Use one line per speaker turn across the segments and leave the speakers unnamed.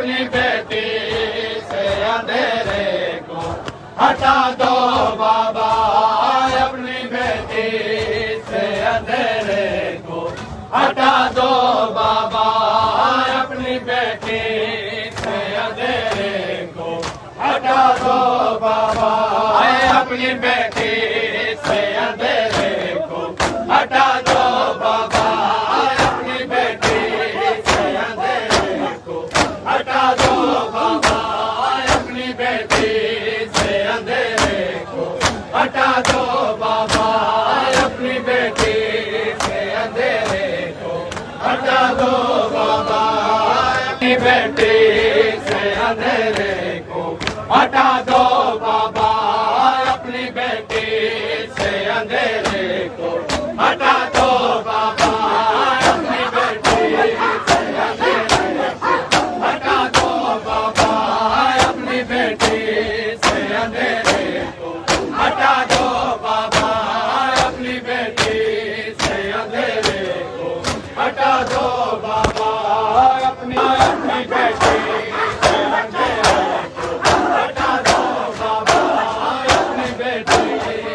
अपनी बेटी से अंधेरे को हटा दो बाबा, अपनी बेटी से अंधेरे को हटा दो बाबा, अपनी बेटी से अंधेरे को हटा दो बाबा, अपनी बेटी से अंधेरे को हटा दो बाबा, अपनी बेटी से अंधेरे को हटा दो बाबा, अपनी बेटी से अंधेरे को हटा दो बाबा, अपनी बेटी से अंधेरे को हटा दो बाबा, अपनी बेटी से अंधेरे को हटा दो बाबा, अपनी बेटी से अंधेरे को हटा दो बाबा, अपनी बेटी से अंधेरे को हटा दो बाबा, अपनी बेटी से अंधेरे को हटा दो बाबा, अपनी बेटी से अंधेरे को हटा दो बाबा, अपनी बेटी से अंधेरे को हटा दो बाबा, अपनी बेटी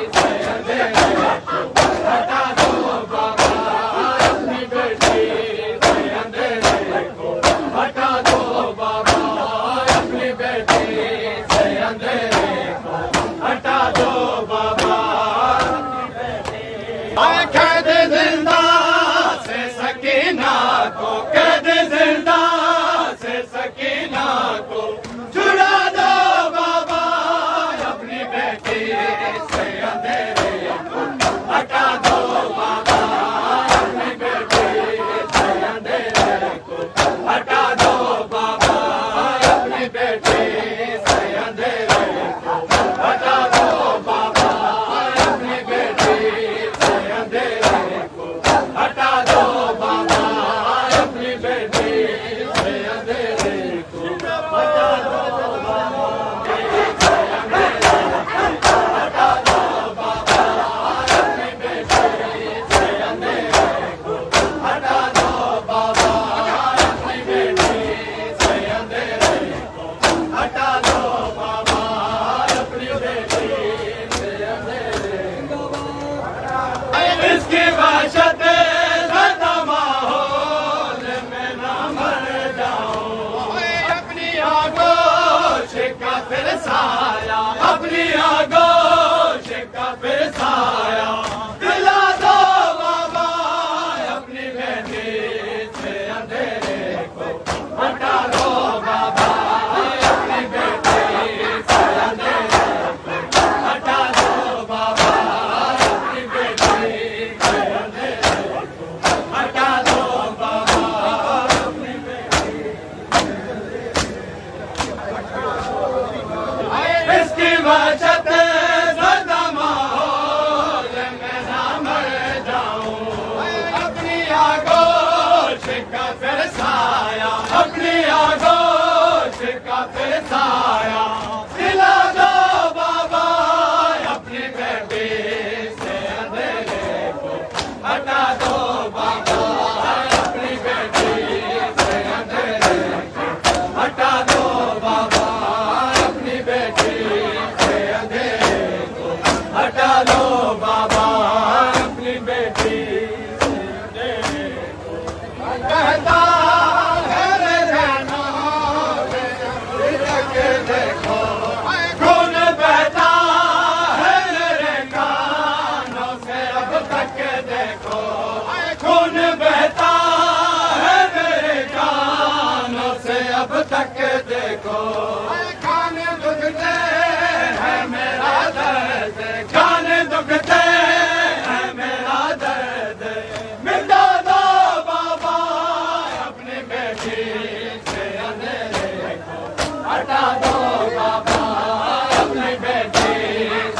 से अंधेरे को हटा दो बाबा, अपनी बेटी से अंधेरे को हटा दो बाबा, अपनी बेटी से अंधेरे को हटा दो बाबा, कैद जिंदा से सकीना को, कैद जिंदा से सकीना को छुड़ा दो बाबा, अपनी बेटी से अंधेरे को हटा दो बाबा, अपनी बेटी से अंधेरे को हटा दो बाबा, अपनी बेटी से अंधेरे को हटा दो बाबा, अपनी बेटी से अंधेरे को हटा दो बाबा, अपनी बेटी से अंधेरे को हटा दो बाबा, हटा दो बाबा, अपनी बेटी से अंधेरे को हटा दो बाबा, अपनी बेटी से अंधेरे को हटा दो बाबा, अपनी बेटी से अंधेरे को इसकी वहशत ज़्यादा माहौल में ना मर जाऊं, अपनी आगोश का फिर साया, अपनी आगोश का फिर साया दिला दो बाबा, अपनी बेटी से अंधेरे को हटा दो बाबा, अपनी बेटी से अंधेरे को हटा दो बाबा, अपनी बेटी से अंधेरे को हटा दो बाबा, अपनी बेटी इसकी वहशत ज़्यादा माहौल में ना मर जाऊं, अपनी आगोश का फिर साया, अपनी आगोश का फिर साया दिला दो बाबा, अपनी बेटी से अंधेरे को हटा दो बाबा, अपनी बेटी से अंधेरे को हटा दो बाबा, अपनी बेटी से अंधेरे को हटा दो बाबा, अपनी बेटी से अंधेरे को कहता है रे रहना के देखो, खून बहता है रे कानों से अब तक देखो, खून बहता है मेरे कानों से अब तक देखो, खाने दुखते हैं मेरा दर्द, खाने दुखते हैं मेरा दर्द मिटा दो बाबा, अपनी बेटी से अंधेरे को हटा दो बाबा, अपनी बेटी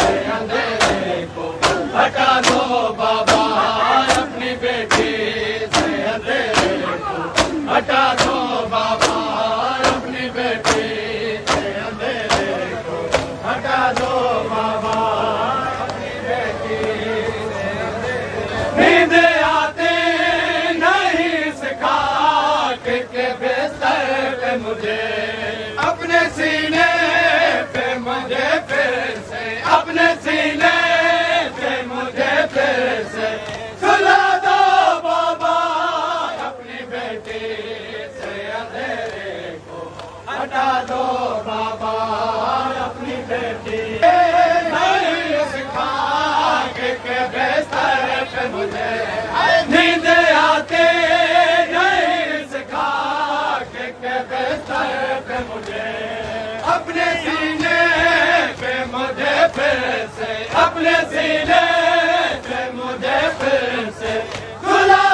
से अंधेरे को हटा दो बाबा, अपनी बेटी से अंधेरे को हटा दो बाबा, अपनी बेटी अपने सीने पे मुझे फिर से, अपने सीने पे मुझे फिर से सुला दो बाबा, अपनी बेटी से अंधेरे को हटा दो बाबा, अपनी बेटी नहीं सिखा के बेस्तर पे मुझे नींद आती, नहीं सिखा के बेस्तर पे मुझे अपने सीने पे मुझे फिर से, अपने सीने पे मुझे फिर से सुला